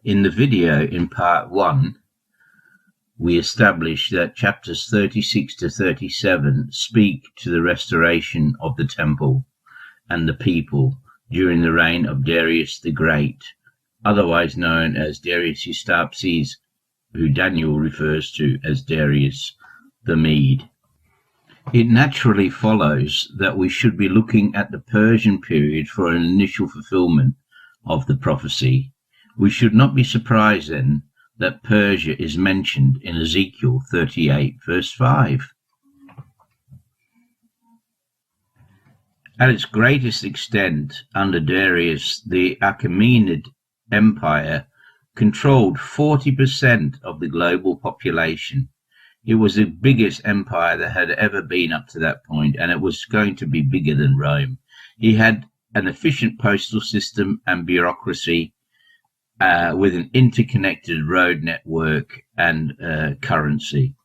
In the video in part 1, we established that chapters 36 to 37 speak to the restoration of the temple and the people during the reign of Darius the Great, otherwise known as Darius Eustaces, who Daniel refers to as Darius the Mede. It naturally follows that we should be looking at the Persian period for an initial fulfillment of the prophecy. We should not be surprised then that Persia is mentioned in Ezekiel 38 verse 5. At its greatest extent under Darius, the Achaemenid Empire controlled 40% of the global population. It was the biggest empire that had ever been up to that point, and it was going to be bigger than Rome. He had an efficient postal system and bureaucracy, with an interconnected road network and currency.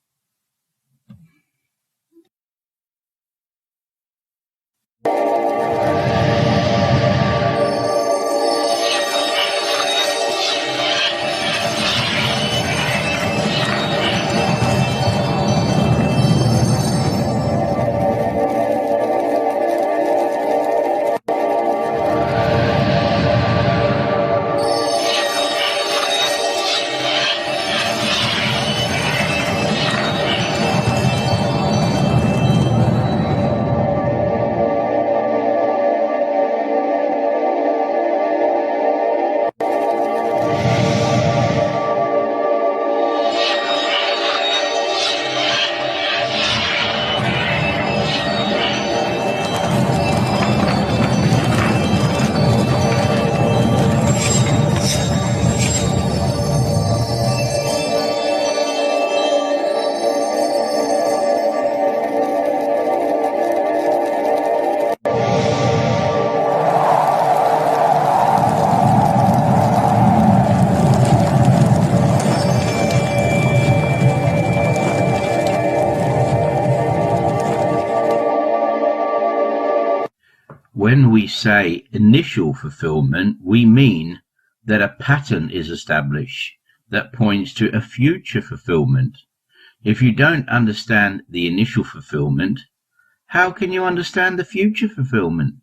When we say initial fulfillment, we mean that a pattern is established that points to a future fulfillment. If you don't understand the initial fulfillment, how can you understand the future fulfillment?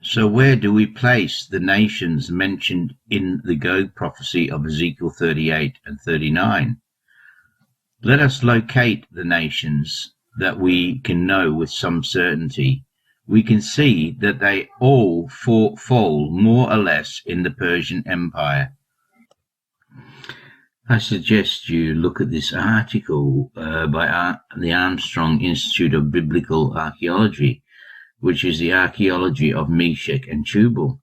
So where do we place the nations mentioned in the Gog prophecy of Ezekiel 38 and 39? Let us locate the nations that we can know with some certainty. We can see that they all fall more or less in the Persian Empire. I suggest you look at this article by the Armstrong Institute of Biblical Archaeology, which is the archaeology of Meshech and Tubal.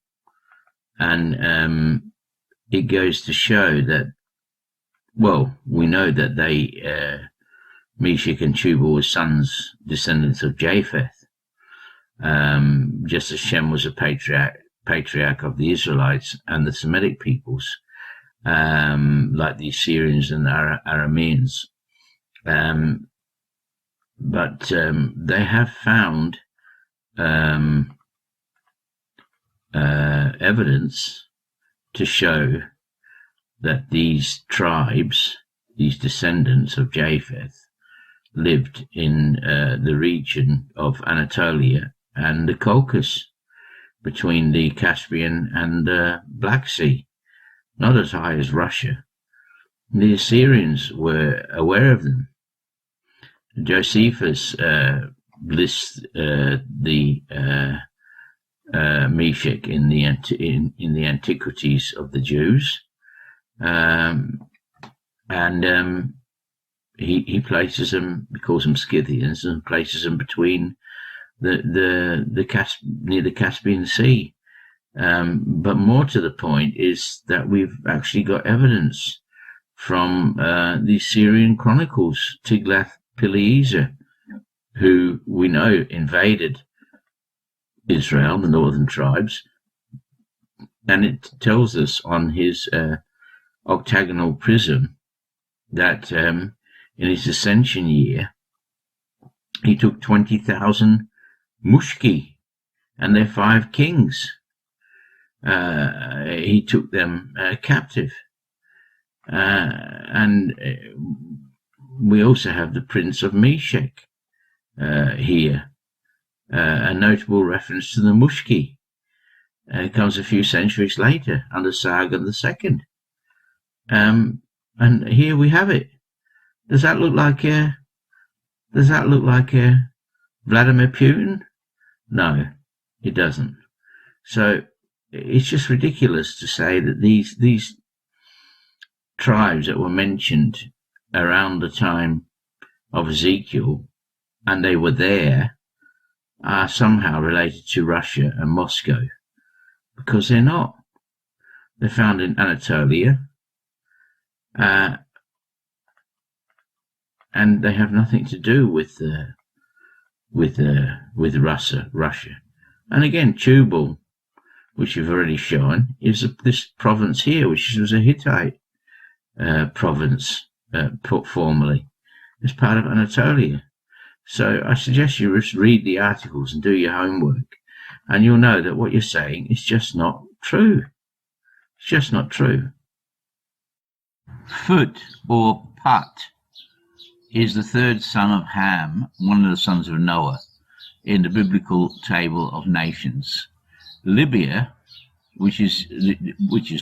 And it goes to show that, well, we know that Meshech and Tubal were descendants of Japheth. Just as Shem was a patriarch of the Israelites and the Semitic peoples, like the Assyrians and the Arameans. But they have found evidence to show that these tribes, these descendants of Japheth, lived in the region of Anatolia and the Caucasus, between the Caspian and the Black Sea, not as high as Russia. The Assyrians were aware of them. Josephus lists the Meshech in the Antiquities of the Jews, and he places them, he calls them Scythians, and places them between near the Caspian Sea. But more to the point is that we've actually got evidence from the Syrian chronicles, Tiglath-Pileser, who we know invaded Israel, the northern tribes, and it tells us on his octagonal prism that in his ascension year he took 20,000 mushki and their 5 kings. he took them captive. And we also have the Prince of Meshech here, a notable reference to the Mushki. It comes a few centuries later under Sargon II. And here we have it. Does that look like Vladimir Putin? No, it doesn't. So it's just ridiculous to say that these tribes that were mentioned around the time of Ezekiel, and they were there, are somehow related to Russia and Moscow, because they're not. They're found in Anatolia, and they have nothing to do with Russia. And again, Tubal, which you've already shown, is this province here, which was a Hittite province formerly. It's part of Anatolia. So I suggest you just read the articles and do your homework, and you'll know that what you're saying is just not true. It's just not true. Phut, or Put, is the third son of Ham, one of the sons of Noah, in the biblical table of nations. Libya, which is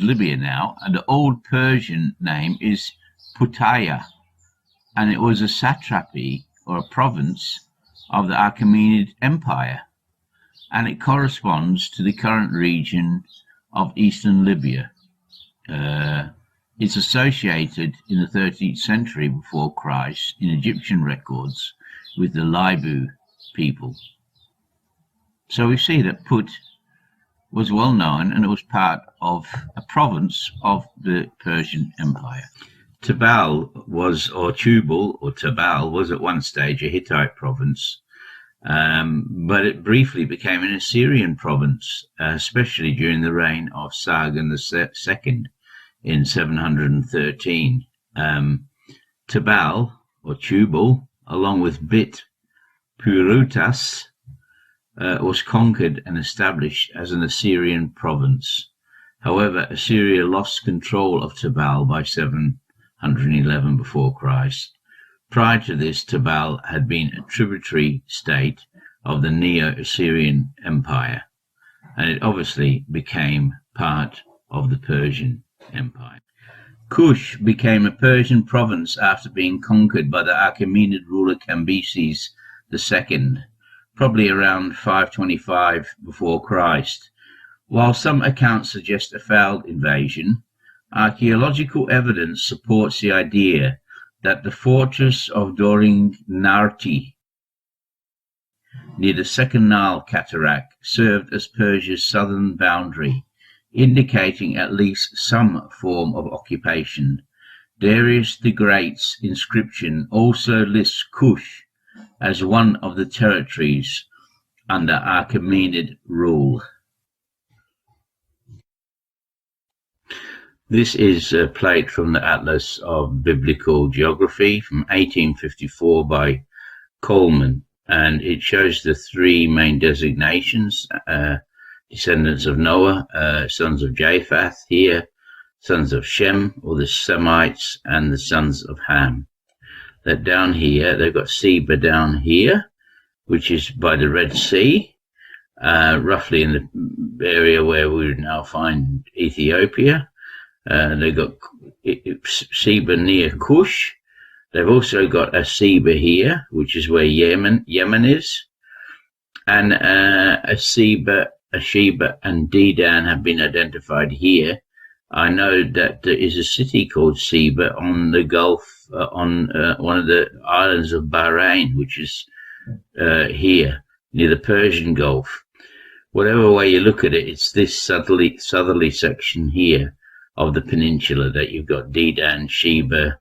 Libya now, and the old Persian name is Putaya, and it was a satrapy or a province of the Achaemenid Empire, and it corresponds to the current region of eastern Libya. It's associated in the 13th century before Christ in Egyptian records with the Libu people. So we see that Put was well known, and it was part of a province of the Persian Empire. Tubal was at one stage a Hittite province, but it briefly became an Assyrian province, especially during the reign of Sargon II in 713. Tubal, along with Bit Purutas, was conquered and established as an Assyrian province. However, Assyria lost control of Tubal by 711 before Christ. Prior to this, Tubal had been a tributary state of the Neo-Assyrian Empire, and it obviously became part of the Persian Empire. Kush became a Persian province after being conquered by the Achaemenid ruler Cambyses II, probably around 525 before Christ. While some accounts suggest a failed invasion, archaeological evidence supports the idea that the fortress of Doringnarti near the Second Nile cataract served as Persia's southern boundary, indicating at least some form of occupation. Darius the Great's inscription also lists Kush as one of the territories under Achaemenid rule. This is a plate from the Atlas of Biblical Geography from 1854 by Coleman, and it shows the three main designations: descendants of Noah, sons of Japheth here, sons of Shem, or the Semites, and the sons of Ham. That down here, they've got Seba down here, which is by the Red Sea, roughly in the area where we would now find Ethiopia. They've got Seba near Cush. They've also got a Seba here, which is where Yemen is. And Sheba and Dedan have been identified here. I know that there is a city called Seba on the Gulf, on one of the islands of Bahrain, which is here near the Persian Gulf. Whatever way you look at it, it's this southerly section here of the peninsula that you've got Dedan, Sheba,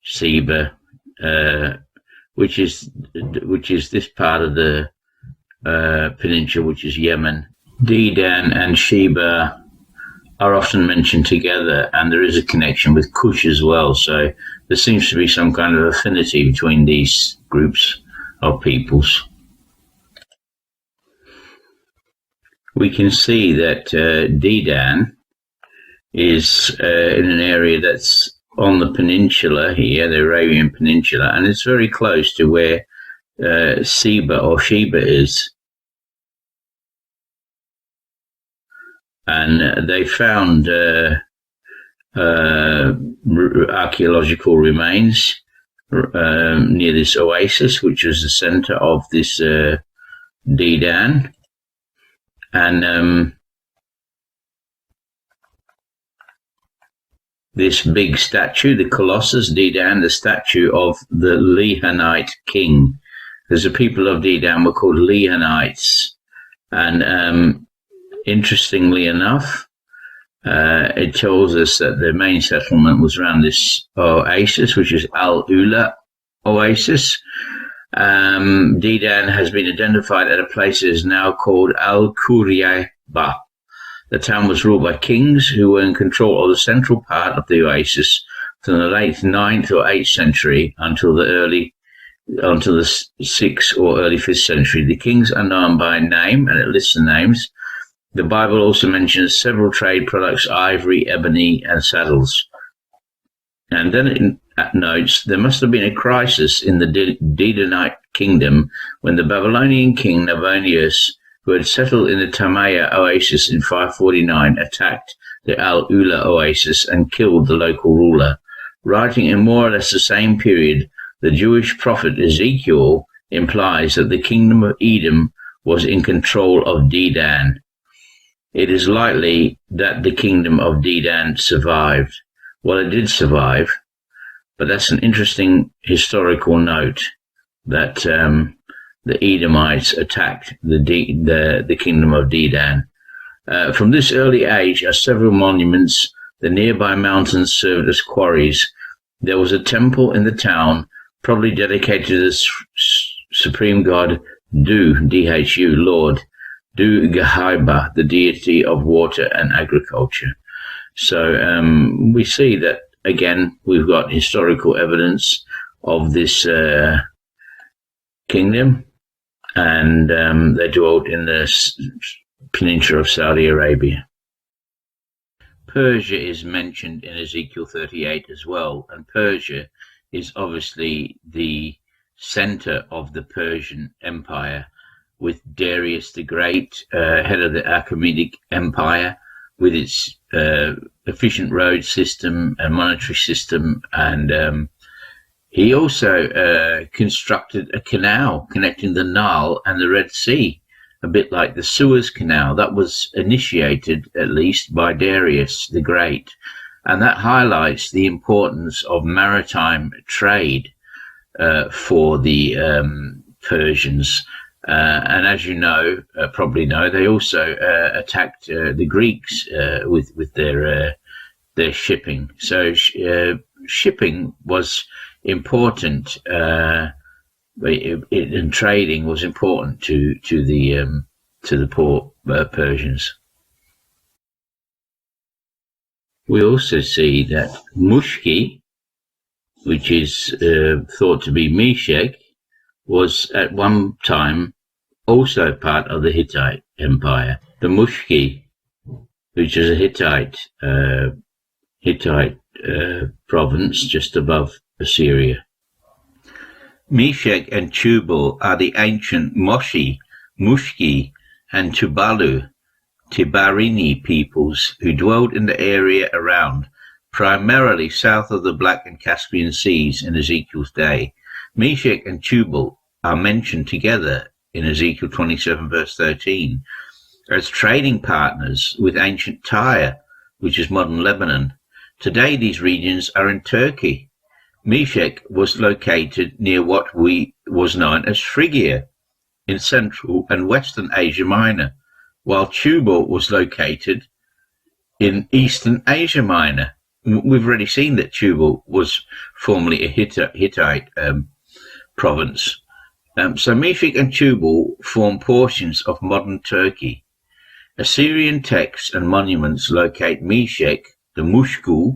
Seba, which is this part of the peninsula, which is Yemen. Dedan and Sheba are often mentioned together, and there is a connection with Cush as well. So there seems to be some kind of affinity between these groups of peoples. we can see that Dedan is in an area that's on the peninsula here, the Arabian Peninsula, and it's very close to where Sheba is. And they found archaeological remains near this oasis, which was the center of this Dedan. And this big statue, the Colossus Dedan, the statue of the Lehanite king, because the people of Dedan were called Lehanites. And interestingly enough, it tells us that the main settlement was around this oasis, which is Al-Ula Oasis. Dedan has been identified at a place that is now called Al-Kuryaba. The town was ruled by kings who were in control of the central part of the oasis from the late 9th or 8th century until the 6th or early 5th century. The kings are known by name, and it lists the names. The Bible also mentions several trade products: ivory, ebony, and saddles. And then it notes there must have been a crisis in the Dedanite kingdom when the Babylonian king Nabonidus, who had settled in the Tamaya oasis in 549, attacked the Al-Ula oasis and killed the local ruler. Writing in more or less the same period, the Jewish prophet Ezekiel implies that the kingdom of Edom was in control of Dedan. It is likely that the kingdom of Dedan survived. Well, it did survive, but that's an interesting historical note that the Edomites attacked the kingdom of Dedan. From this early age are several monuments. The nearby mountains served as quarries. There was a temple in the town, probably dedicated to the supreme god Dhu, Lord, Dhu-Gahaiba, the deity of water and agriculture. So we see that, again, we've got historical evidence of this kingdom, and they dwelt in the peninsula of Saudi Arabia. Persia is mentioned in Ezekiel 38 as well, and Persia is obviously the center of the Persian Empire, with Darius the Great, head of the Achaemenid Empire, with its efficient road system and monetary system. And he also constructed a canal connecting the Nile and the Red Sea, a bit like the Suez Canal. That was initiated, at least, by Darius the Great. And that highlights the importance of maritime trade for the Persians. And as you know, probably know, they also attacked the Greeks with their shipping. So shipping was important, and trading was important to the poor Persians. We also see that Mushki, which is thought to be Meshech, was at one time also part of the Hittite Empire. The Mushki, which is a Hittite province just above Assyria. Meshech and Tubal are the ancient Moshi, Mushki, and Tubalu, Tibarini peoples who dwelled in the area around, primarily south of the Black and Caspian Seas in Ezekiel's day. Meshech and Tubal are mentioned together in Ezekiel 27 verse 13 as trading partners with ancient Tyre, which is modern Lebanon. Today these regions are in Turkey. Meshech was located near what was known as Phrygia in Central and Western Asia Minor, while Tubal was located in Eastern Asia Minor. We've already seen that Tubal was formerly a Hittite province. So Meshech and Tubal form portions of modern Turkey. Assyrian texts and monuments locate Meshech, the Mushku,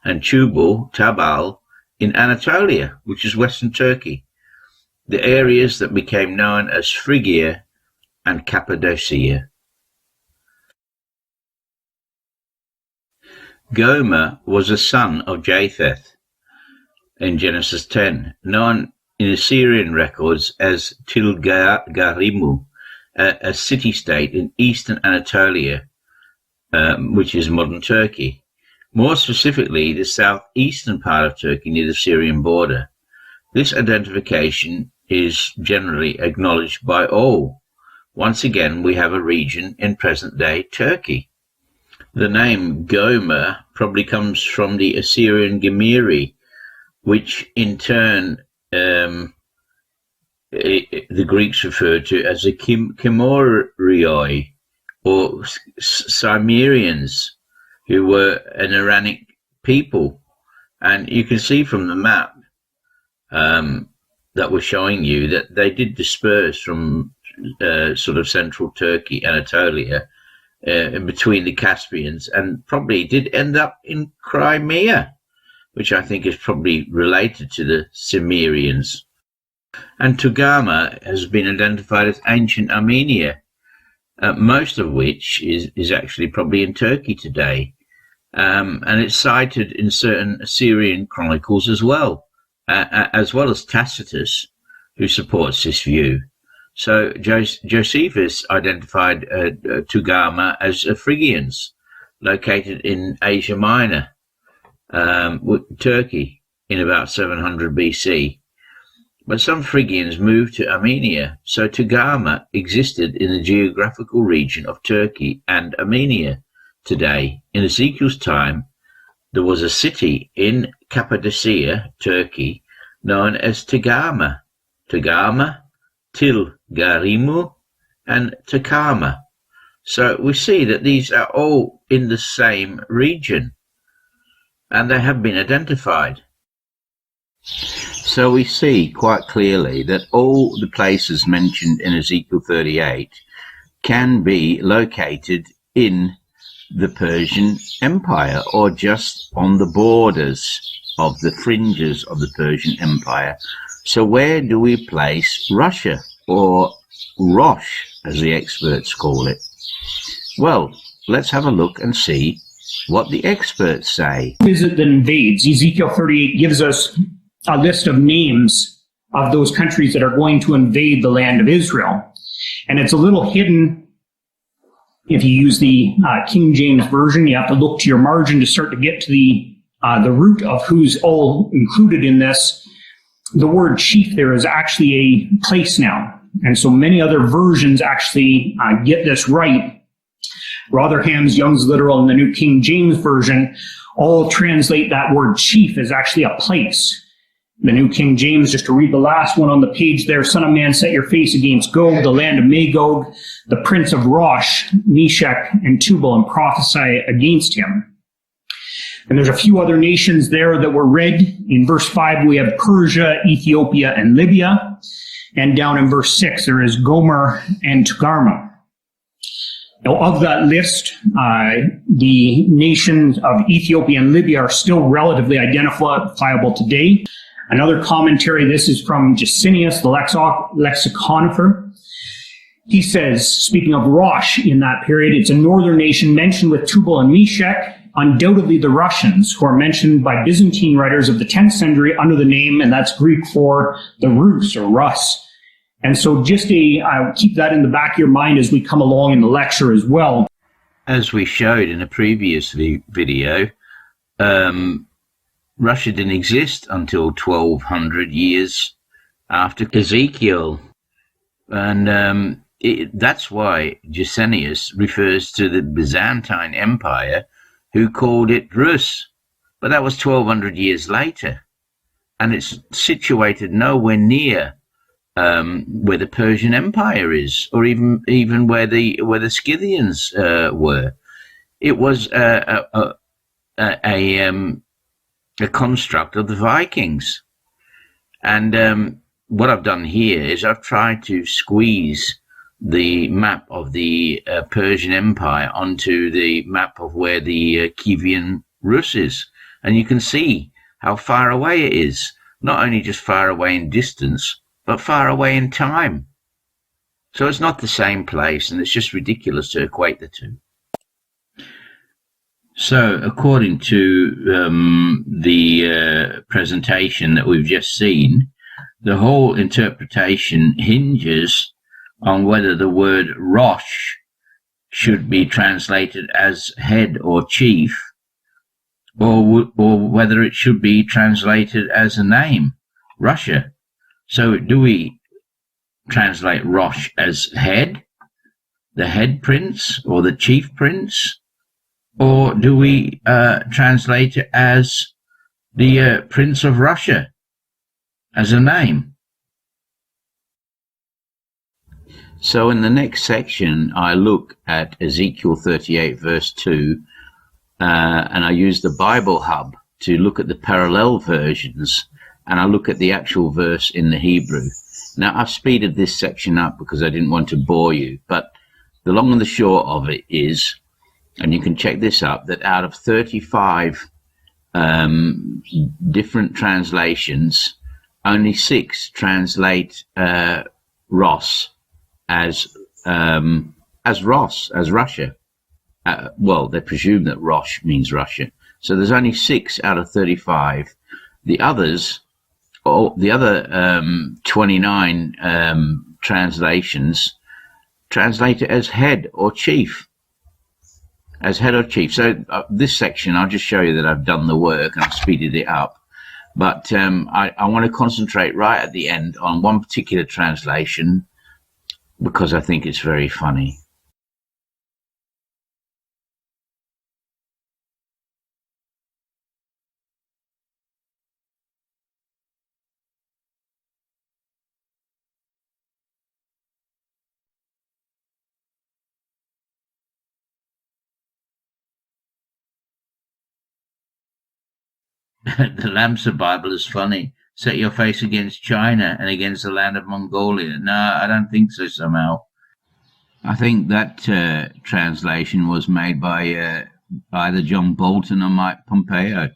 and Tubal, Tabal, in Anatolia, which is Western Turkey, the areas that became known as Phrygia and Cappadocia. Gomer was a son of Japheth in Genesis 10, known in Assyrian records as Tilgarimu, a city-state in eastern Anatolia, which is modern Turkey. More specifically, the southeastern part of Turkey near the Syrian border. This identification is generally acknowledged by all. Once again, we have a region in present-day Turkey. The name Gomer probably comes from the Assyrian Gemiri, which in turn the Greeks referred to as the Kimorioi, or Cimmerians, who were an Iranic people. And you can see from the map that we're showing you that they did disperse from sort of central Turkey, Anatolia, in between the Caspians, and probably did end up in Crimea, which I think is probably related to the Cimmerians. And Togarmah has been identified as ancient Armenia, most of which is actually probably in Turkey today. And it's cited in certain Assyrian chronicles as well as Tacitus, who supports this view. So Josephus identified Togarmah as Phrygians, located in Asia Minor, Turkey, in about 700 BC. But some Phrygians moved to Armenia, so Togarmah existed in the geographical region of Turkey and Armenia today. In Ezekiel's time, there was a city in Cappadocia, Turkey, known as Togarmah, Tilgarimu, and Togarmah. So we see that these are all in the same region, and they have been identified. So we see quite clearly that all the places mentioned in Ezekiel 38 can be located in the Persian Empire, or just on the borders of the fringes of the Persian Empire. So where do we place Russia, or Rosh, as the experts call it? Well, let's have a look and see what the experts say. Who is it that invades? Ezekiel 38 gives us a list of names of those countries that are going to invade the land of Israel. And it's a little hidden. If you use the King James Version, you have to look to your margin to start to get to the root of who's all included in this. The word chief there is actually a place noun. And so many other versions actually get this right. Rotherham's Young's Literal and the New King James Version all translate that word chief as actually a place. The New King James, just to read the last one on the page there, Son of man, set your face against Gog, the land of Magog, the prince of Rosh, Meshech, and Tubal, and prophesy against him. And there's a few other nations there that were read. In verse 5, we have Persia, Ethiopia, and Libya. And down in verse 6, there is Gomer and Togarmah. Now, of that list, the nations of Ethiopia and Libya are still relatively identifiable today. Another commentary, this is from Jusinius, the lexicographer. He says, speaking of Rosh in that period, it's a northern nation mentioned with Tubal and Meshech, undoubtedly the Russians, who are mentioned by Byzantine writers of the 10th century under the name, and that's Greek for the Rus or Rus. And so just keep that in the back of your mind as we come along in the lecture as well. As we showed in a previous video, Russia didn't exist until 1200 years after Ezekiel. And that's why Jusinius refers to the Byzantine Empire, who called it Rus. But that was 1200 years later. And it's situated nowhere near where the Persian Empire is, or even where the Scythians were. It was a construct of the Vikings. And what I've done here is I've tried to squeeze the map of the Persian Empire onto the map of where the Kievan Rus is. And you can see how far away it is. Not only just far away in distance, but far away in time. So it's not the same place, and it's just ridiculous to equate the two. So, according to the presentation that we've just seen, the whole interpretation hinges on whether the word Rosh should be translated as head or chief, or whether it should be translated as a name, Russia. So, do we translate Rosh as head, the head prince, or the chief prince? Or do we translate it as the Prince of Russia as a name? So in the next section, I look at Ezekiel 38, verse 2, and I use the Bible Hub to look at the parallel versions, and I look at the actual verse in the Hebrew. Now, I've speeded this section up because I didn't want to bore you, but the long and the short of it is, and you can check this up, that out of 35 different translations, only 6 translate Ross as Ross, as Russia. Well, they presume that Rosh means Russia. So there's only 6 out of 35. The others, the other 29 translations, translate it as head or chief. As head or chief. So this section, I'll just show you that I've done the work and I've speeded it up. But I want to concentrate right at the end on one particular translation because I think it's very funny. The Lamsa Bible is funny. Set your face against China and against the land of Mongolia. No, I don't think so somehow. I think that translation was made by either John Bolton or Mike Pompeo.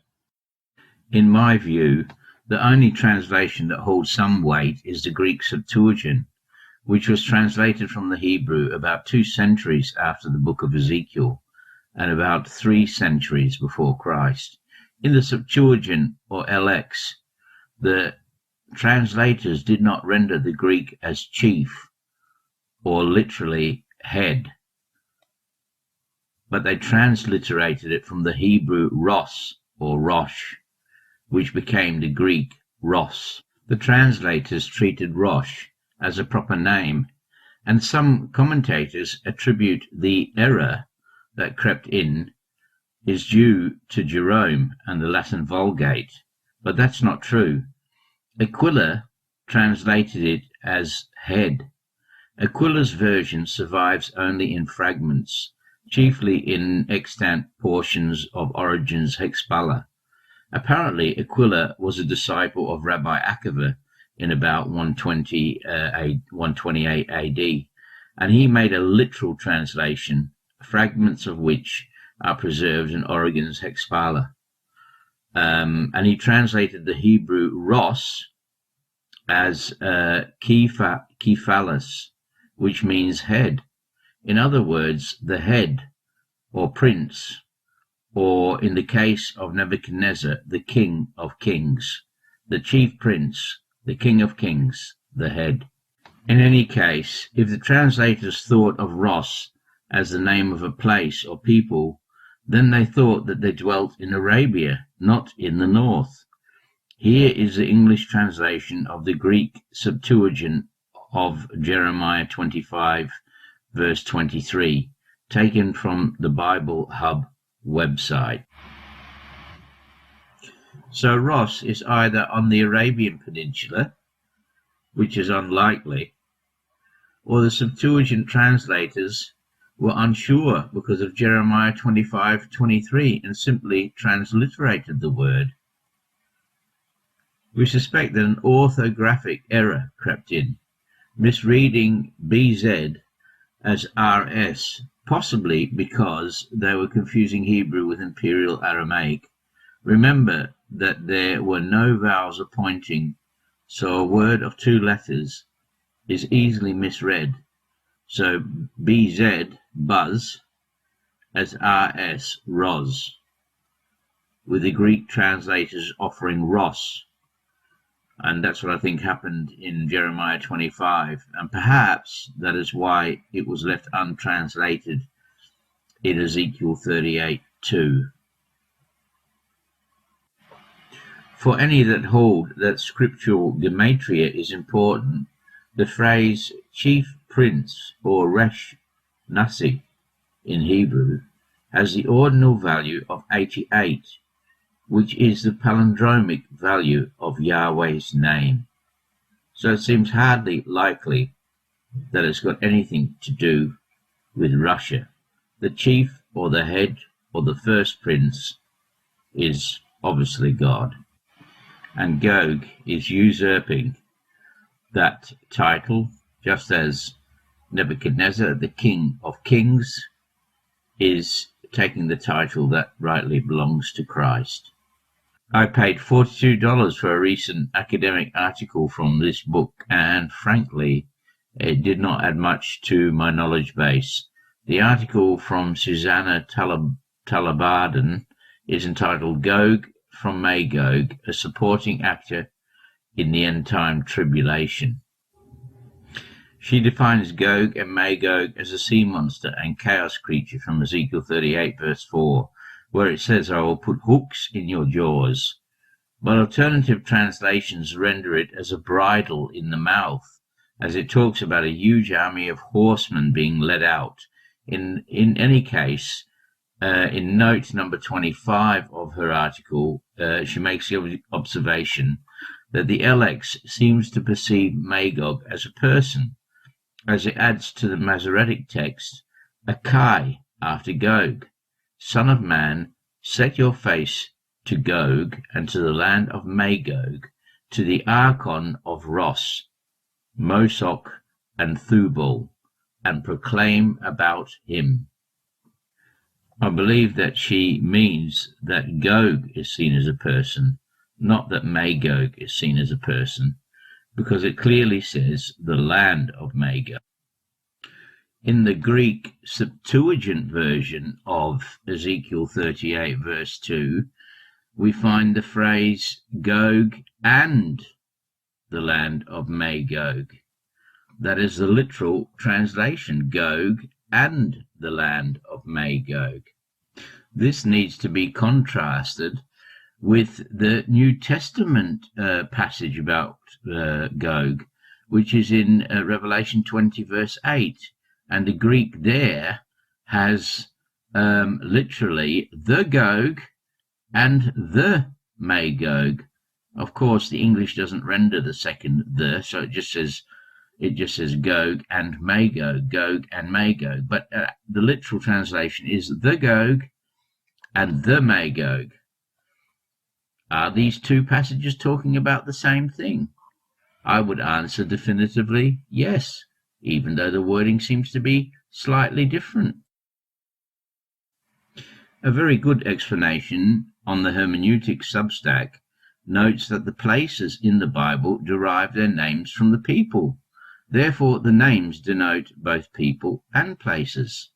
In my view, the only translation that holds some weight is the Greek Septuagint, which was translated from the Hebrew about 2 centuries after the book of Ezekiel and about 3 centuries before Christ. In the Septuagint, or LX, the translators did not render the Greek as chief, or literally head, but they transliterated it from the Hebrew Ross, or Rosh, which became the Greek Ross. The translators treated Rosh as a proper name, and some commentators attribute the error that crept in is due to Jerome and the Latin Vulgate, but that's not true. Aquila translated it as head. Aquila's version survives only in fragments, chiefly in extant portions of Origen's Hexpala. Apparently, Aquila was a disciple of Rabbi Akiva in about 128 AD, and he made a literal translation, fragments of which are preserved in Origen's Hexpala. And he translated the Hebrew Ross as Kephalos, which means head. In other words, the head or prince, or in the case of Nebuchadnezzar, the king of kings, the chief prince, the king of kings, the head. In any case, if the translators thought of Ross as the name of a place or people, then they thought that they dwelt in Arabia, not in the north. Here is the English translation of the Greek Septuagint of Jeremiah 25, verse 23, taken from the Bible Hub website. So Ross is either on the Arabian Peninsula, which is unlikely, or the Septuagint translators were unsure because of Jeremiah 25:23 and simply transliterated the word. We suspect that an orthographic error crept in, misreading BZ as RS, possibly because they were confusing Hebrew with Imperial Aramaic. Remember that there were no vowels appointing, so a word of 2 letters is easily misread. So BZ, buzz, as rs, Ros, with the Greek translators offering Ros. And that's what I think happened in Jeremiah 25. And perhaps that is why it was left untranslated in Ezekiel 38:2. For any that hold that scriptural gematria is important, the phrase chief prince or resh nasi in Hebrew has the ordinal value of 88, which is the palindromic value of Yahweh's name. So it seems hardly likely that it's got anything to do with Russia. The chief or the head or the first prince is obviously God. And Gog is usurping that title, just as Nebuchadnezzar, the king of kings, is taking the title that rightly belongs to Christ. I paid $42 for a recent academic article from this book, and frankly, it did not add much to my knowledge base. The article from Susanna Talabarden is entitled Gog from Magog, a supporting actor in the end-time tribulation. She defines Gog and Magog as a sea monster and chaos creature from Ezekiel 38 verse 4, where it says, I will put hooks in your jaws. But alternative translations render it as a bridle in the mouth, as it talks about a huge army of horsemen being led out. In any case, in note number 25 of her article, she makes the observation that the LX seems to perceive Magog as a person, as it adds to the Masoretic text, a Kai after Gog. Son of man, set your face to Gog and to the land of Magog, to the Archon of Ros, Mosok, and Thubal, and proclaim about him. I believe that she means that Gog is seen as a person, not that Magog is seen as a person, because it clearly says the land of Magog. In the Greek Septuagint version of Ezekiel 38 verse 2, we find the phrase Gog and the land of Magog. That is the literal translation, Gog and the land of Magog. This needs to be contrasted with the New Testament passage about Gog, which is in Revelation 20 verse 8. And the Greek there has literally the Gog and the Magog. Of course, the English doesn't render the second the, so it just says Gog and Magog, Gog and Magog. But the literal translation is the Gog and the Magog. Are these two passages talking about the same thing? I would answer definitively yes, even though the wording seems to be slightly different. A very good explanation on the hermeneutic Substack notes that the places in the Bible derive their names from the people. Therefore, the names denote both people and places.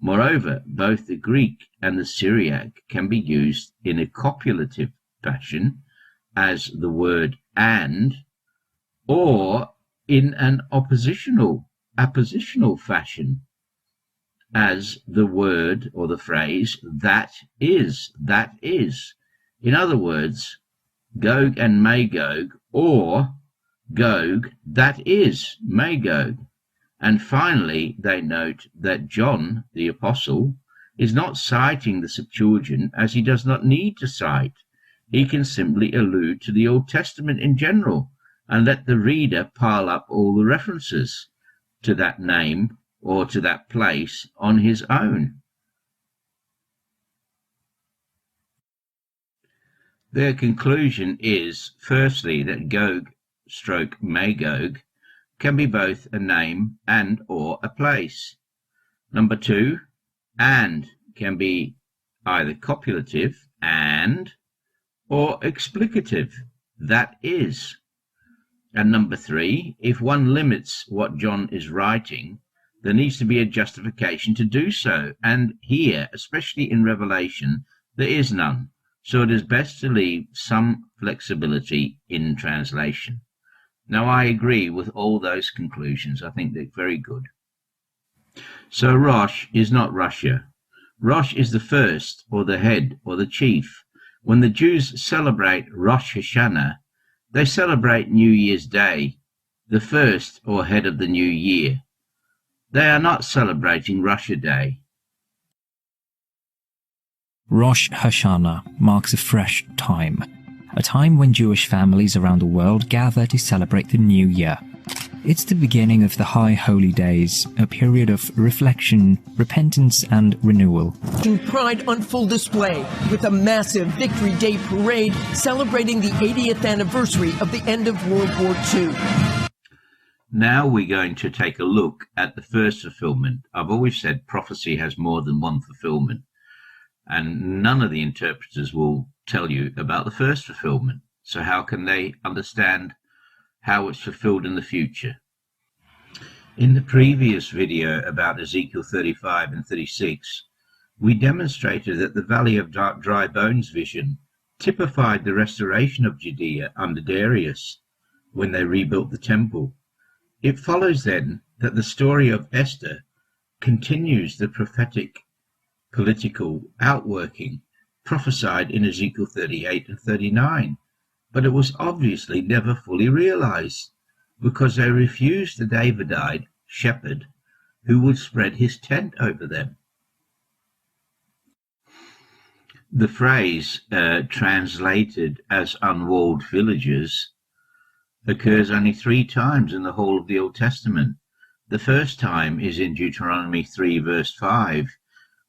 Moreover, both the Greek and the Syriac can be used in a copulative fashion as the word and, or in an appositional fashion as the word or the phrase that is. In other words, Gog and Magog, or Gog that is Magog. And finally, they note that John, the Apostle, is not citing the Septuagint, as he does not need to cite. He can simply allude to the Old Testament in general and let the reader pile up all the references to that name or to that place on his own. Their conclusion is, firstly, that Gog/Magog can be both a name and or a place. Number two, and can be either copulative, and, or explicative, that is. And number three, if one limits what John is writing, There needs to be a justification to do so. And here, especially in Revelation, there is none. So it is best to leave some flexibility in translation. Now, I agree with all those conclusions. I think they're very good. So Rosh is not Russia. Rosh is the first, or the head, or the chief. When the Jews celebrate Rosh Hashanah, they celebrate New Year's Day, the first or head of the new year. They are not celebrating Rosh Day. Rosh Hashanah marks a fresh time, a time when Jewish families around the world gather to celebrate the new year. It's the beginning of the High Holy Days, a period of reflection, repentance and renewal. Pride on full display with a massive Victory Day parade celebrating the 80th anniversary of the end of World War II. Now we're going to take a look at the first fulfillment. I've always said prophecy has more than one fulfillment, and none of the interpreters will tell you about the first fulfillment. So how can they understand how it's fulfilled in the future? In the previous video about Ezekiel 35 and 36, we demonstrated that the Valley of Dry Bones vision typified the restoration of Judea under Darius when they rebuilt the temple. It follows then that the story of Esther continues the prophetic political outworking prophesied in Ezekiel 38 and 39, but it was obviously never fully realized because they refused the Davidite shepherd who would spread his tent over them. The phrase translated as unwalled villages occurs only 3 times in the whole of the Old Testament. The first time is in Deuteronomy 3 verse 5,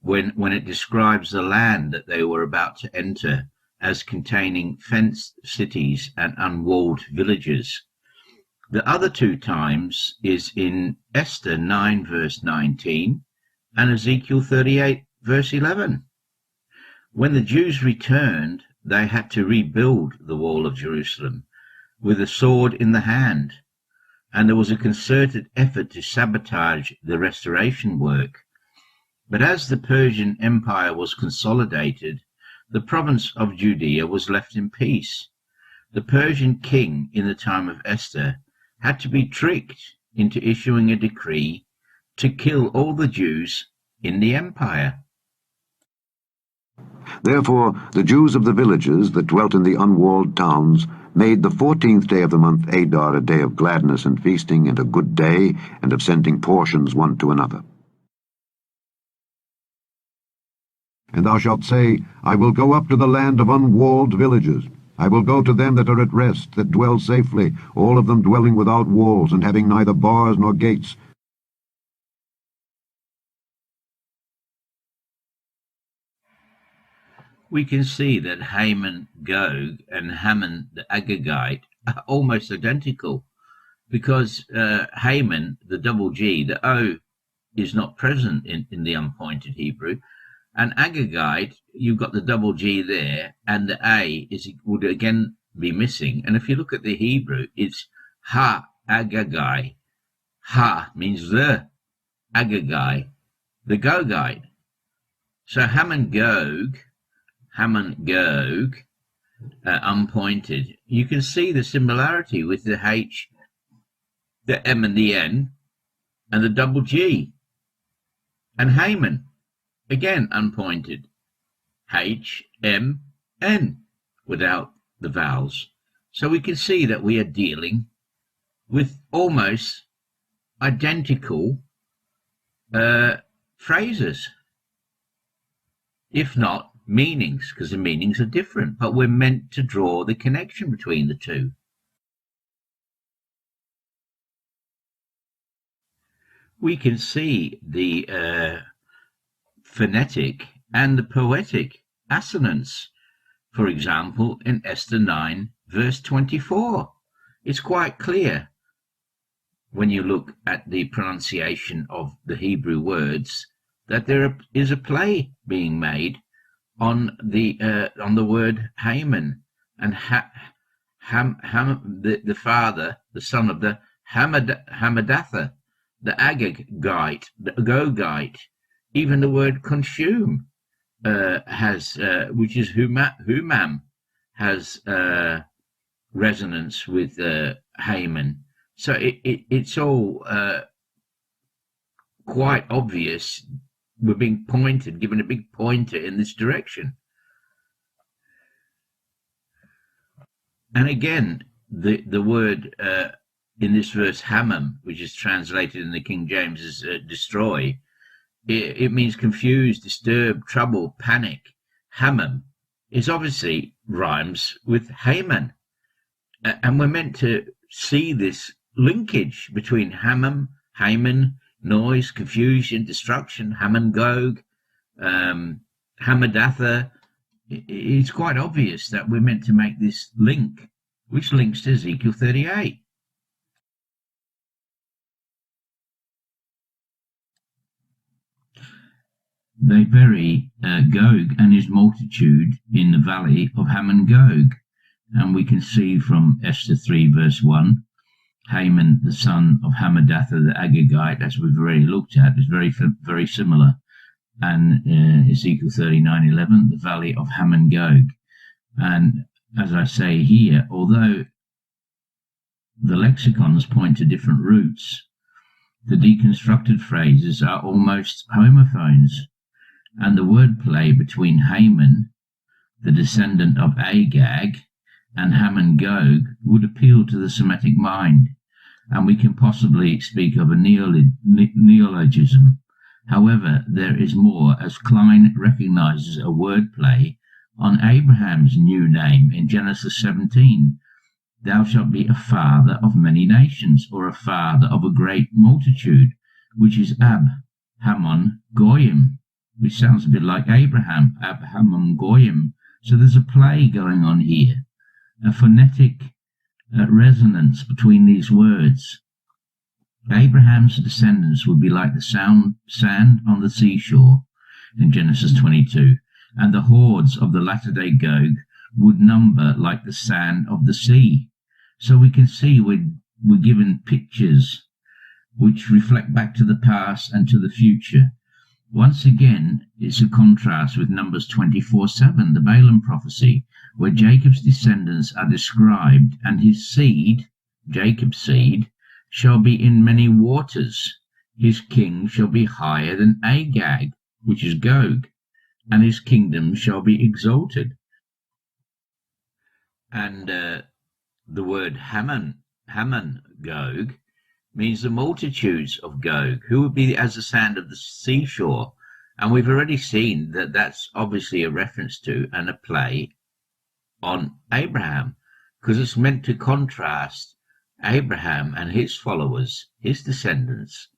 when it describes the land that they were about to enter as containing fenced cities and unwalled villages. The other 2 times is in Esther 9 verse 19 and Ezekiel 38 verse 11. When the Jews returned, they had to rebuild the wall of Jerusalem with a sword in the hand, and there was a concerted effort to sabotage the restoration work. But as the Persian Empire was consolidated, the province of Judea was left in peace. The Persian king in the time of Esther had to be tricked into issuing a decree to kill all the Jews in the empire. Therefore the Jews of the villages that dwelt in the unwalled towns made the 14th day of the month Adar a day of gladness and feasting, and a good day, and of sending portions one to another. And thou shalt say, I will go up to the land of unwalled villages. I will go to them that are at rest, that dwell safely, all of them dwelling without walls, and having neither bars nor gates. We can see that Haman Gog and Haman the Agagite are almost identical, because Haman, the double G, the O is not present in the unpointed Hebrew, and Agagite, you've got the double G there, and the A would again be missing. And if you look at the Hebrew, it's Ha Agagai. Ha means the, Agagai, the Gogite. So Haman Gog, unpointed, you can see the similarity with the H, the M and the N, and the double G. And Haman, again unpointed, H, M, N, without the vowels. So we can see that we are dealing with almost identical phrases, if not meanings, because the meanings are different, but we're meant to draw the connection between the two. We can see the phonetic and the poetic assonance, for example, in Esther 9, verse 24. It's quite clear when you look at the pronunciation of the Hebrew words that there is a play being made on the word Haman, and the father, the son of the Hamadatha, the Agagite, the Agogite, even the word consume has, which is humam, has resonance with Haman. So it's all quite obvious. We're being given a big pointer in this direction. And again, the word in this verse, hamam, which is translated in the King James as destroy, it means confused, disturbed, trouble, panic. Hamam is obviously rhymes with Haman. And we're meant to see this linkage between Haman, noise, confusion, destruction, Haman Gog, Hamadatha. It's quite obvious that we're meant to make this link, which links to Ezekiel 38. They bury Gog and his multitude in the valley of Haman Gog. And we can see from Esther 3 verse 1, Haman, the son of Hamadatha the Agagite, as we've already looked at, is very similar. And Ezekiel 39:11, the valley of Haman Gog. And as I say here, although the lexicons point to different roots, the deconstructed phrases are almost homophones. And the wordplay between Haman, the descendant of Agag, and Haman Gog would appeal to the Semitic mind, and we can possibly speak of a neologism. However, there is more, as Klein recognizes a wordplay on Abraham's new name in Genesis 17. Thou shalt be a father of many nations, or a father of a great multitude, which is Hamon Goyim, which sounds a bit like Abraham, Hamon Goyim. So there's a play going on here, a phonetic resonance between these words. Abraham's descendants would be like the sand on the seashore in Genesis 22, and the hordes of the latter-day Gog would number like the sand of the sea. So we can see we're given pictures which reflect back to the past and to the future. Once again, it's a contrast with Numbers 24:7, the Balaam prophecy, where Jacob's descendants are described, and his seed, Jacob's seed, shall be in many waters. His king shall be higher than Agag, which is Gog, and his kingdom shall be exalted. And the word Haman, Gog, means the multitudes of Gog, who would be as the sand of the seashore. And we've already seen that that's obviously a reference to and a play on Abraham, because it's meant to contrast Abraham and his followers, his descendants,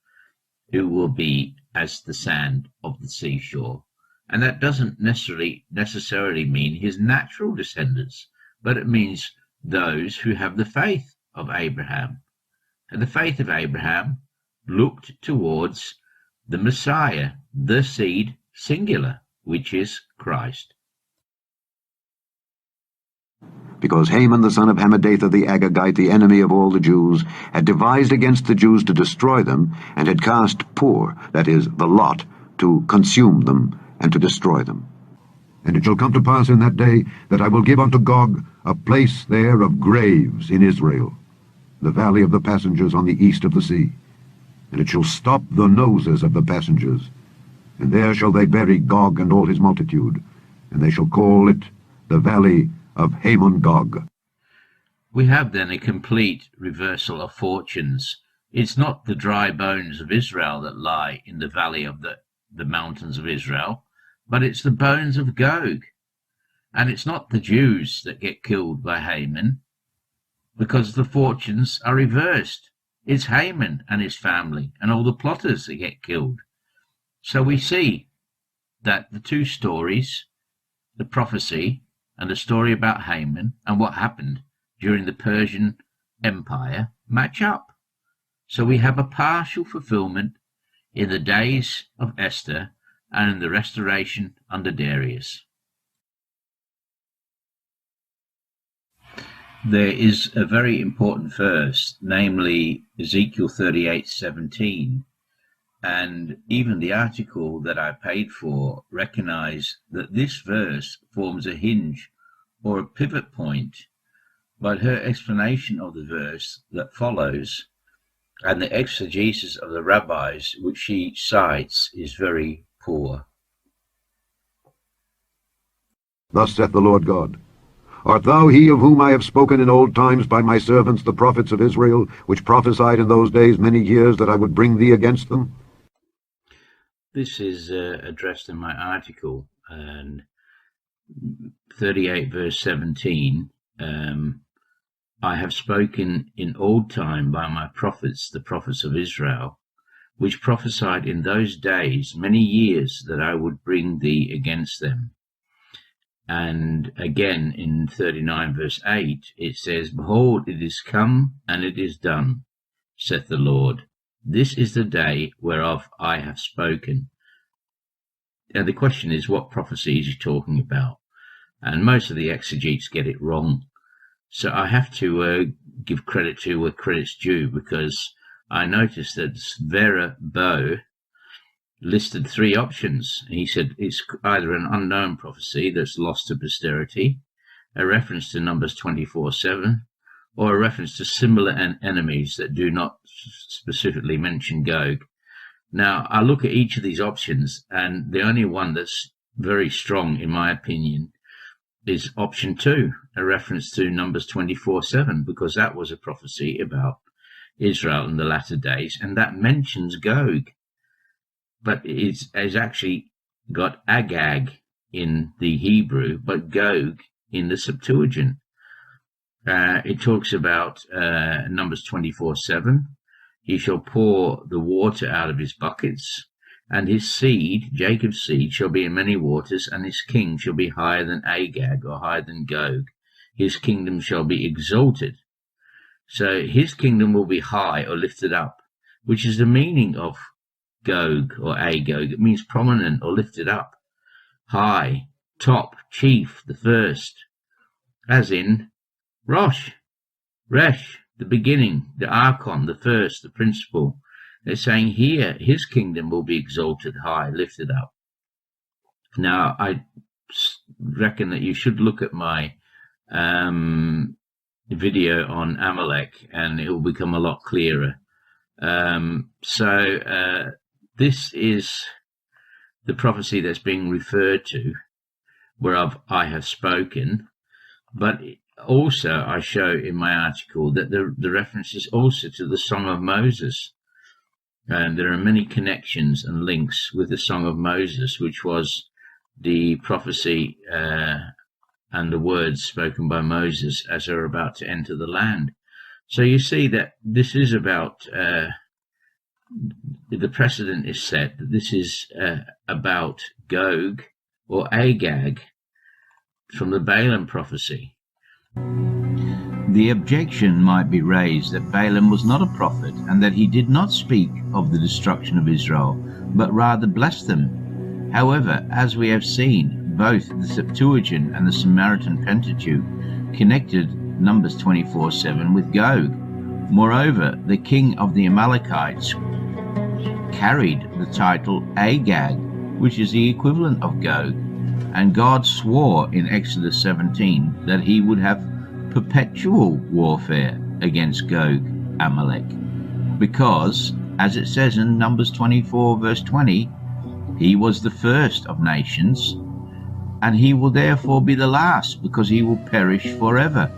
who will be as the sand of the seashore. And that doesn't necessarily mean his natural descendants, but it means those who have the faith of Abraham. And the faith of Abraham looked towards the Messiah, the seed singular, which is Christ. Because Haman the son of Hammedatha the Agagite, the enemy of all the Jews, had devised against the Jews to destroy them, and had cast Pur, that is, the lot, to consume them, and to destroy them. And it shall come to pass in that day that I will give unto Gog a place there of graves in Israel, the valley of the passengers on the east of the sea. And it shall stop the noses of the passengers, and there shall they bury Gog and all his multitude, and they shall call it the valley of Haman Gog. We have then a complete reversal of fortunes. It's not the dry bones of Israel that lie in the valley of the mountains of Israel, but it's the bones of Gog. And it's not the Jews that get killed by Haman, because the fortunes are reversed. It's Haman and his family and all the plotters that get killed. So we see that the two stories, the prophecy and the story about Haman and what happened during the Persian Empire, match up. So we have a partial fulfillment in the days of Esther and in the restoration under Darius. There is a very important verse, namely Ezekiel 38:17, and even the article that I paid for recognize that this verse forms a hinge or a pivot point, but her explanation of the verse that follows and the exegesis of the rabbis which she cites is very poor. Thus saith the Lord God, Art thou he of whom I have spoken in old times by my servants the prophets of Israel, which prophesied in those days many years that I would bring thee against them? This is addressed in my article, and 38 verse 17, I have spoken in old time by my prophets, the prophets of Israel, which prophesied in those days many years that I would bring thee against them. And again in 39 verse 8, it says, Behold, it is come, and it is done, saith the Lord. This is the day whereof I have spoken. Now the question is, what prophecy is he talking about? And most of the exegetes get it wrong. So I have to give credit to where credit's due, because I noticed that Svera Bo listed three options. He said it's either an unknown prophecy that's lost to posterity, a reference to Numbers 24:7, or a reference to similar enemies that do not specifically mention Gog. Now, I look at each of these options, and the only one that's very strong, in my opinion, is option 2, a reference to Numbers 24:7, because that was a prophecy about Israel in the latter days, and that mentions Gog. But it's actually got Agag in the Hebrew, but Gog in the Septuagint. It talks about Numbers 24:7. He shall pour the water out of his buckets, and his seed, Jacob's seed, shall be in many waters, and his king shall be higher than Agag, or higher than Gog. His kingdom shall be exalted. So his kingdom will be high or lifted up, which is the meaning of Gog or Agog. It means prominent or lifted up, high, top, chief, the first, as in Rosh, Resh, the beginning, the Archon, the first, the principal. They're saying here his kingdom will be exalted high, lifted up. Now, I reckon that you should look at my video on Amalek, and it will become a lot clearer. This is the prophecy that's being referred to, whereof I have spoken, but also I show in my article that the reference is also to the Song of Moses. And there are many connections and links with the Song of Moses, which was the prophecy and the words spoken by Moses as they're about to enter the land. So you see that this is about, the precedent is set, that this is about Gog or Agag from the Balaam prophecy. The objection might be raised that Balaam was not a prophet, and that he did not speak of the destruction of Israel, but rather blessed them. However, as we have seen, both the Septuagint and the Samaritan Pentateuch connected Numbers 24:7 with Gog. Moreover, the king of the Amalekites carried the title Agag, which is the equivalent of Gog, and God swore in Exodus 17 that he would have perpetual warfare against Gog, Amalek, because, as it says in Numbers 24 verse 20, he was the first of nations, and he will therefore be the last, because he will perish forever.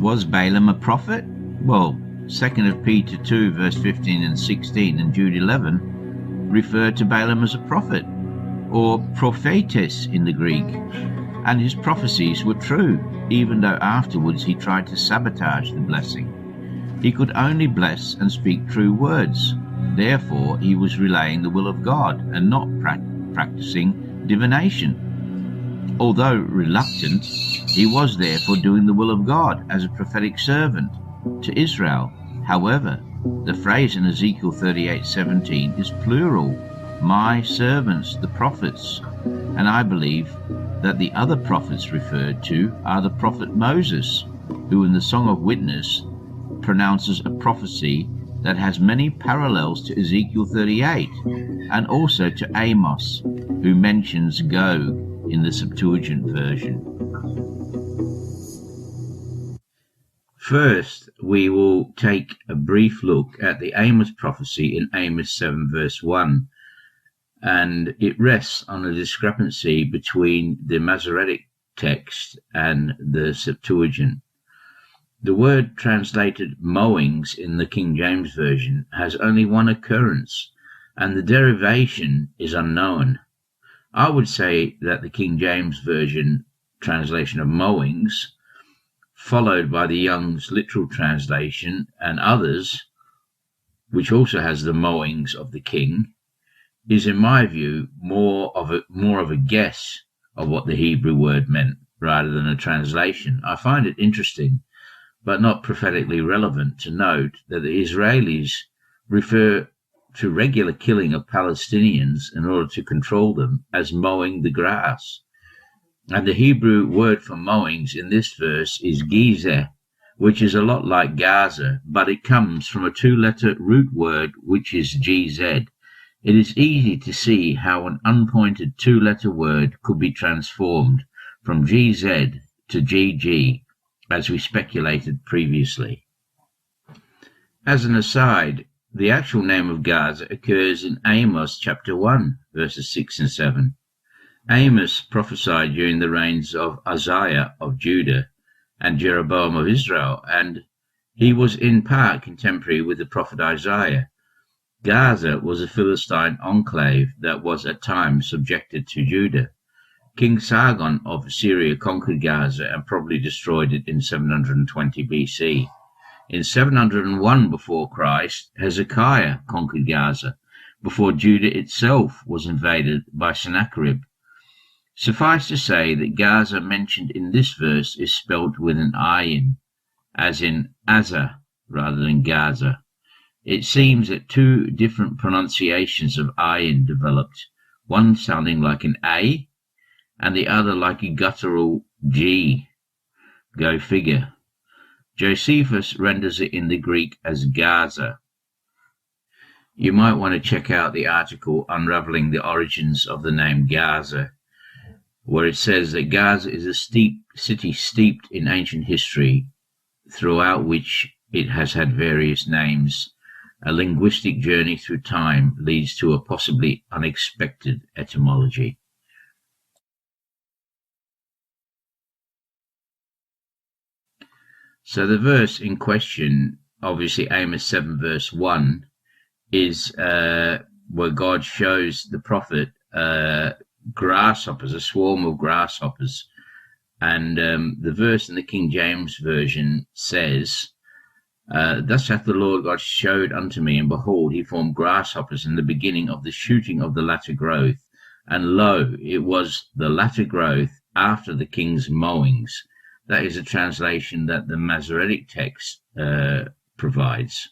Was Balaam a prophet? Well, 2 Peter 2 verse 15 and 16 and Jude 11 refer to Balaam as a prophet, or prophetes in the Greek, and his prophecies were true, even though afterwards he tried to sabotage the blessing. He could only bless and speak true words. Therefore, he was relaying the will of God and not practicing divination. Although reluctant, he was therefore doing the will of God as a prophetic servant to Israel. However, the phrase in Ezekiel 38:17 is plural, my servants, the prophets. And I believe that the other prophets referred to are the prophet Moses, who in the Song of Witness pronounces a prophecy that has many parallels to Ezekiel 38, and also to Amos, who mentions Gog in the Septuagint version. First, we will take a brief look at the Amos prophecy in Amos 7 verse 1, and it rests on a discrepancy between the Masoretic text and the Septuagint. The word translated mowings in the King James Version has only one occurrence, and the derivation is unknown. I would say that the King James Version translation of mowings, followed by the Young's literal translation and others, which also has the mowings of the king, is in my view more of a guess of what the Hebrew word meant rather than a translation. I find it interesting, but not prophetically relevant, to note that the Israelis refer to regular killing of Palestinians in order to control them as mowing the grass. And the Hebrew word for mowings in this verse is gizeh, which is a lot like Gaza, but it comes from a two-letter root word which is GZ. It is easy to see how an unpointed two-letter word could be transformed from GZ to GG, as we speculated previously. As an aside, the actual name of Gaza occurs in Amos chapter 1, verses 6 and 7. Amos prophesied during the reigns of Uzziah of Judah and Jeroboam of Israel, and he was in part contemporary with the prophet Isaiah. Gaza was a Philistine enclave that was at times subjected to Judah. King Sargon of Syria conquered Gaza and probably destroyed it in 720 BC. In 701 before Christ, Hezekiah conquered Gaza, before Judah itself was invaded by Sennacherib. Suffice to say that Gaza mentioned in this verse is spelt with an ayin, as in Azza rather than Gaza. It seems that two different pronunciations of ayin developed, one sounding like an A and the other like a guttural G. Go figure. Josephus renders it in the Greek as Gaza. You might want to check out the article Unraveling the Origins of the Name Gaza, where it says that Gaza is a city steeped in ancient history, throughout which it has had various names. A linguistic journey through time leads to a possibly unexpected etymology. So the verse in question, obviously Amos 7 verse 1, is where God shows the prophet grasshoppers, a swarm of grasshoppers. And the verse in the King James Version says, Thus hath the Lord God showed unto me, and behold, he formed grasshoppers in the beginning of the shooting of the latter growth. And lo, it was the latter growth after the king's mowings. That is a translation that the Masoretic text provides.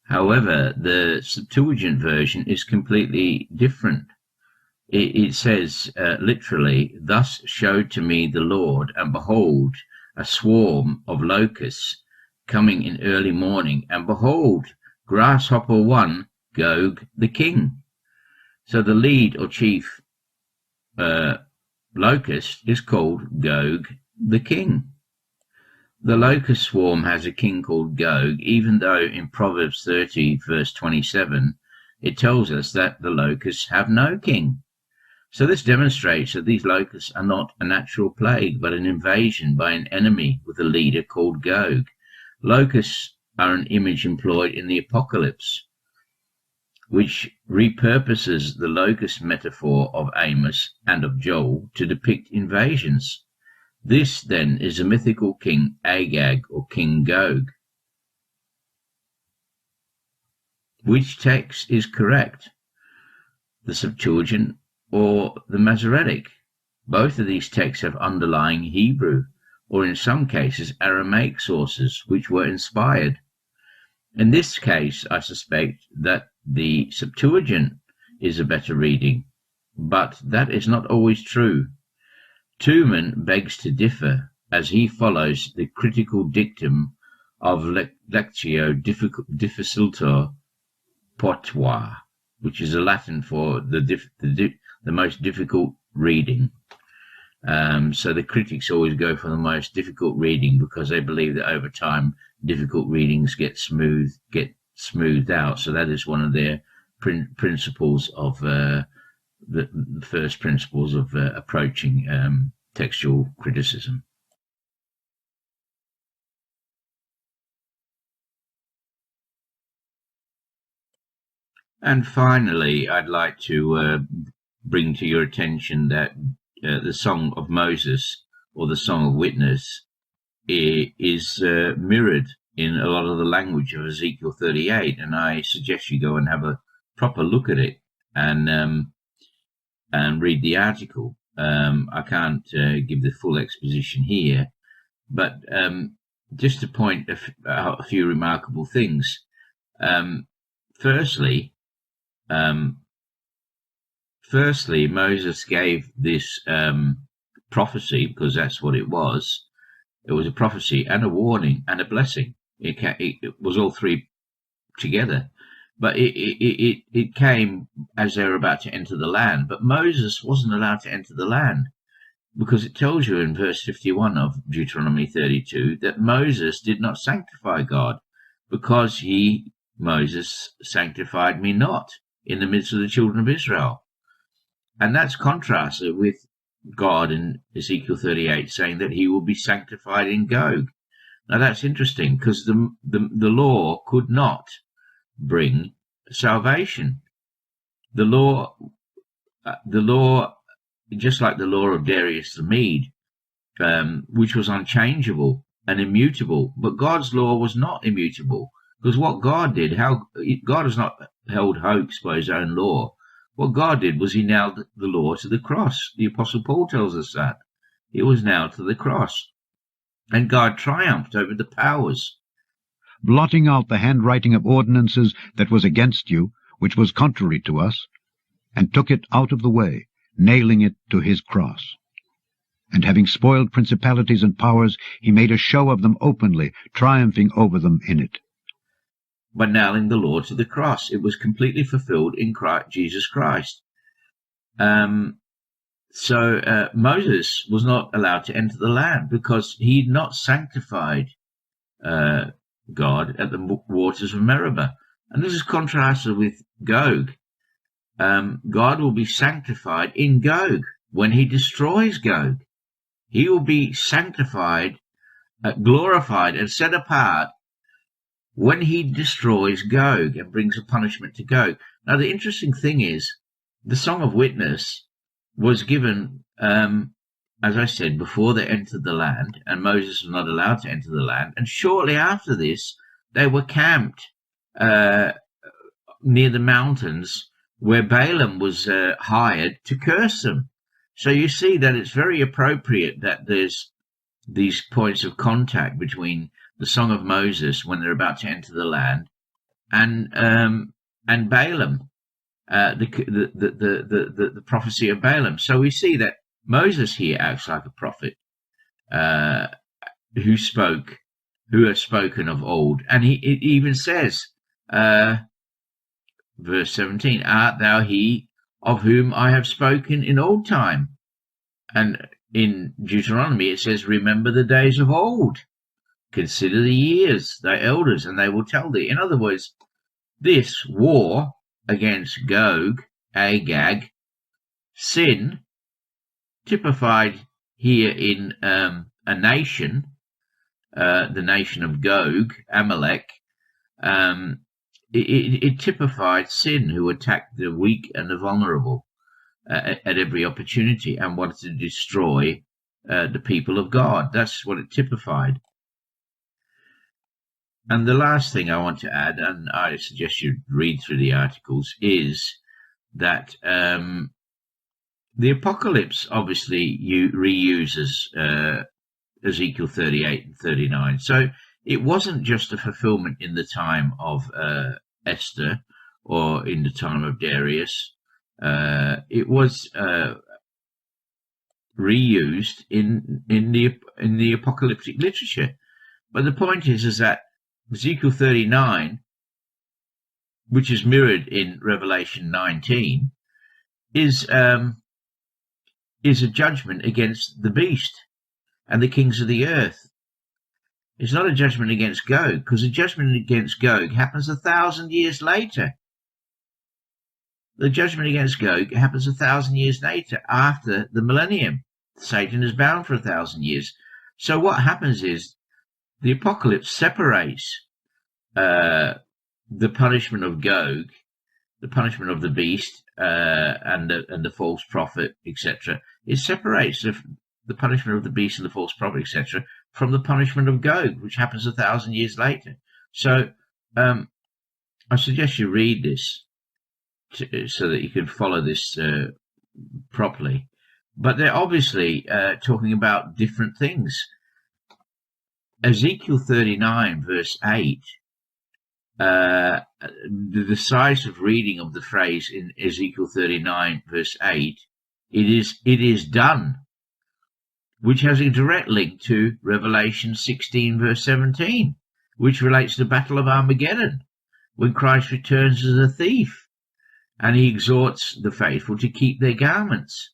However, the Septuagint version is completely different. It says literally, Thus showed to me the Lord, and behold, a swarm of locusts coming in early morning, and behold, grasshopper one, Gog the king. So the lead or chief locust is called Gog the king. The locust swarm has a king called Gog, even though in Proverbs 30 verse 27 it tells us that the locusts have no king. So this demonstrates that these locusts are not a natural plague, but an invasion by an enemy with a leader called Gog. Locusts are an image employed in the Apocalypse, which repurposes the locust metaphor of Amos and of Joel to depict invasions. This, then, is a mythical King Agag, or King Gog. Which text is correct? The Septuagint or the Masoretic? Both of these texts have underlying Hebrew, or in some cases Aramaic sources, which were inspired. In this case, I suspect that the Septuagint is a better reading, but that is not always true. Tuman begs to differ, as he follows the critical dictum of Lectio Difficiliter Potua, which is a Latin for the most difficult reading. So the critics always go for the most difficult reading because they believe that over time difficult readings get smoothed out. So that is one of their principles of the first principles of approaching textual criticism. And finally, I'd like to bring to your attention that the Song of Moses, or the Song of Witness, is mirrored in a lot of the language of Ezekiel 38, and I suggest you go and have a proper look at it and read the article. I can't give the full exposition here, but just to point out a few remarkable things. Firstly, Moses gave this prophecy, because that's what it was. It was a prophecy and a warning and a blessing. It was all three together. But it came as they were about to enter the land. But Moses wasn't allowed to enter the land, because it tells you in verse 51 of Deuteronomy 32 that Moses did not sanctify God, because Moses sanctified me not in the midst of the children of Israel. And that's contrasted with God in Ezekiel 38 saying that he will be sanctified in Gog. Now that's interesting, because the law could not bring salvation. The law, just like the law of Darius the Mede, which was unchangeable and immutable, but God's law was not immutable, because what God did, God has not held hoax by his own law. What God did was he nailed the law to the cross. The Apostle Paul tells us that. It was nailed to the cross. And God triumphed over the powers, blotting out the handwriting of ordinances that was against you, which was contrary to us, and took it out of the way, nailing it to his cross. And having spoiled principalities and powers, he made a show of them openly, triumphing over them in it. By nailing the law to the cross, it was completely fulfilled in Jesus Christ. So Moses was not allowed to enter the land because he had not sanctified God at the waters of Meribah. And this is contrasted with Gog. God will be sanctified in Gog when he destroys Gog. He will be sanctified, glorified, and set apart when he destroys Gog and brings a punishment to Gog. Now, the interesting thing is, the Song of Witness was given, as I said, before they entered the land, and Moses was not allowed to enter the land. And shortly after this, they were camped near the mountains where Balaam was hired to curse them. So you see that it's very appropriate that there's these points of contact between the Song of Moses when they're about to enter the land, and Balaam, the prophecy of Balaam. So we see that Moses here acts like a prophet who has spoken of old, and it even says, verse 17, "Art thou he of whom I have spoken in old time?" And in Deuteronomy it says, "Remember the days of old. Consider the years, thy elders, and they will tell thee." In other words, this war against Gog, Agag, sin, typified here in a nation, the nation of Gog, Amalek, it typified sin, who attacked the weak and the vulnerable at every opportunity and wanted to destroy the people of God. That's what it typified. And the last thing I want to add, and I suggest you read through the articles, is that the Apocalypse obviously reuses Ezekiel 38 and 39. So it wasn't just a fulfillment in the time of Esther or in the time of Darius It was reused in the apocalyptic literature. But the point is that Ezekiel 39, which is mirrored in Revelation 19, is a judgment against the beast and the kings of the earth. It's not a judgment against Gog, because the judgment against Gog happens 1,000 years later. The judgment against Gog happens 1,000 years later, after the millennium. Satan is bound for 1,000 years. So what happens is the apocalypse separates the punishment of Gog, the punishment of the beast, and the false prophet, etc. It separates the punishment of the beast and the false prophet, etc., from the punishment of Gog, which happens 1,000 years later. So I suggest you read this so that you can follow this properly. But they're obviously talking about different things. Ezekiel 39, verse 8, the decisive reading of the phrase in Ezekiel 39, verse 8, it is done, which has a direct link to Revelation 16, verse 17, which relates to the Battle of Armageddon, when Christ returns as a thief, and he exhorts the faithful to keep their garments.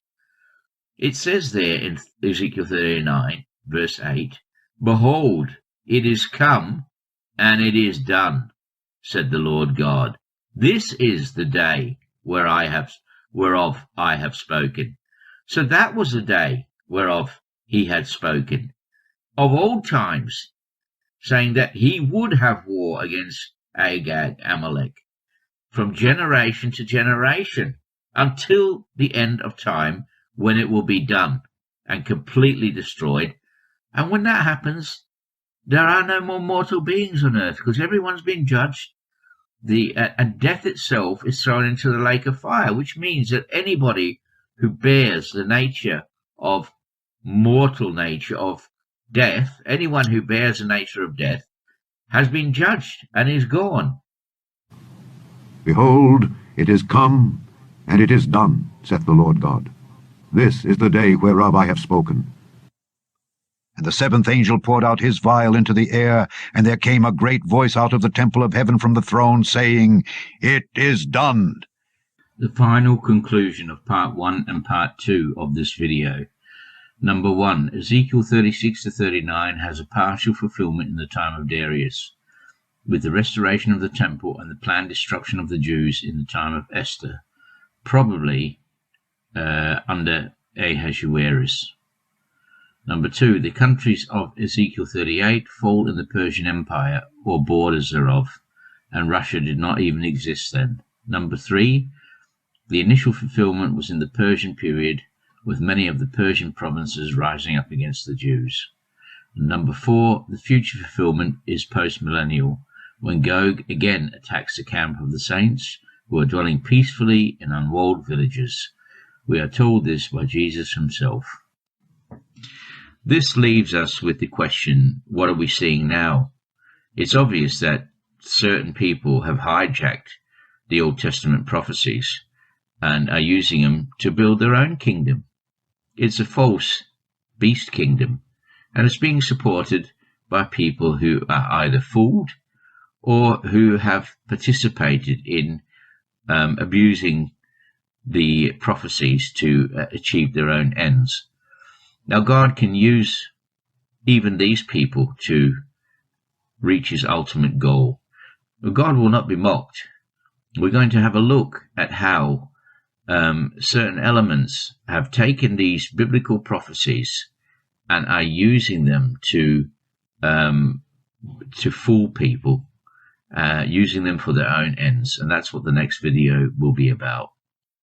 It says there in Ezekiel 39, verse 8, "Behold, it is come, and it is done, said the Lord God. This is the day whereof I have spoken." So that was the day whereof he had spoken, of old times, saying that he would have war against Agag, Amalek, from generation to generation, until the end of time, when it will be done and completely destroyed. And when that happens, there are no more mortal beings on earth, because everyone's been judged. And death itself is thrown into the lake of fire, which means that anybody who bears the nature of mortal nature of death, anyone who bears the nature of death, has been judged and is gone. Behold, it is come, and it is done, saith the Lord God. This is the day whereof I have spoken. And the seventh angel poured out his vial into the air, and there came a great voice out of the temple of heaven from the throne, saying, It is done. The final conclusion of part 1 and part 2 of this video. Number 1, Ezekiel 36 to 39 has a partial fulfillment in the time of Darius, with the restoration of the temple and the planned destruction of the Jews in the time of Esther, probably under Ahasuerus. Number 2, the countries of Ezekiel 38 fall in the Persian Empire, or borders thereof, and Russia did not even exist then. Number 3, the initial fulfillment was in the Persian period, with many of the Persian provinces rising up against the Jews. And number 4, the future fulfillment is post-millennial, when Gog again attacks the camp of the saints, who are dwelling peacefully in unwalled villages. We are told this by Jesus himself. This leaves us with the question, what are we seeing now? It's obvious that certain people have hijacked the Old Testament prophecies and are using them to build their own kingdom. It's a false beast kingdom, and it's being supported by people who are either fooled or who have participated in abusing the prophecies to achieve their own ends. Now, God can use even these people to reach his ultimate goal. But God will not be mocked. We're going to have a look at how certain elements have taken these biblical prophecies and are using them to fool people, using them for their own ends. And that's what the next video will be about.